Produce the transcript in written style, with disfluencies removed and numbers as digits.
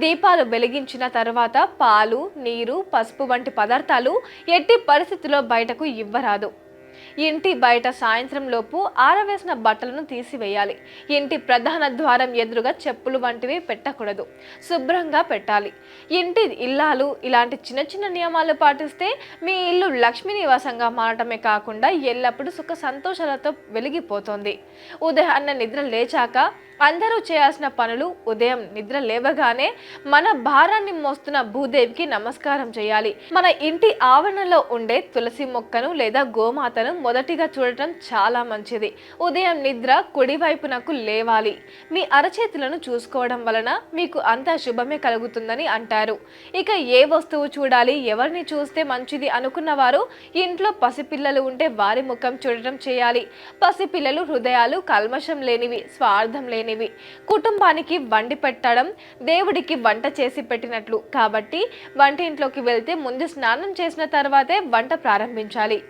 దీపాలు వెలిగించిన తర్వాత పాలు, నీరు, పసుపు వంటి పదార్థాలు ఎట్టి పరిస్థితుల్లో బయటకు ఇవ్వరాదు. ఇంటి బయట సాయంత్రం లోపు ఆరవేసిన బట్టలను తీసివేయాలి. ఇంటి ప్రధాన ద్వారం ఎదురుగా చెప్పులు వంటివి పెట్టకూడదు, శుభ్రంగా పెట్టాలి. ఇంటి ఇల్లాలు ఇలాంటి చిన్న చిన్న నియమాలు పాటిస్తే మీ ఇల్లు లక్ష్మీ నివాసంగా మారటమే కాకుండా ఎల్లప్పుడూ సుఖ సంతోషాలతో వెలిగిపోతుంది. ఉదయాన్నే నిద్ర లేచాక అందరూ చేయాల్సిన పనులు: ఉదయం నిద్ర లేవగానే మన భారాన్ని మోస్తున్న భూదేవికి నమస్కారం చేయాలి. మన ఇంటి ఆవరణలో ఉండే తులసి మొక్కను లేదా గోమాతను మొదటిగా చూడటం చాలా మంచిది. ఉదయం నిద్ర కుడివైపునకు లేవాలి. మీ అరచేతులను చూసుకోవడం వలన మీకు అంతా శుభమే కలుగుతుందని అంటారు. ఇక ఏ వస్తువు చూడాలి, ఎవరిని చూస్తే మంచిది అనుకున్న వారు ఇంట్లో పసిపిల్లలు ఉంటే వారి ముఖం చూడటం చేయాలి. పసిపిల్లలు హృదయాలు కల్మషం లేనివి, స్వార్థం లేనివి. కుటుంబానికి వండి పెట్టడం దేవుడికి వంట చేసి పెట్టినట్లు కాబట్టి వంటింట్లోకి వెళ్తే ముందు స్నానం చేసిన తర్వాతే వంట ప్రారంభించాలి.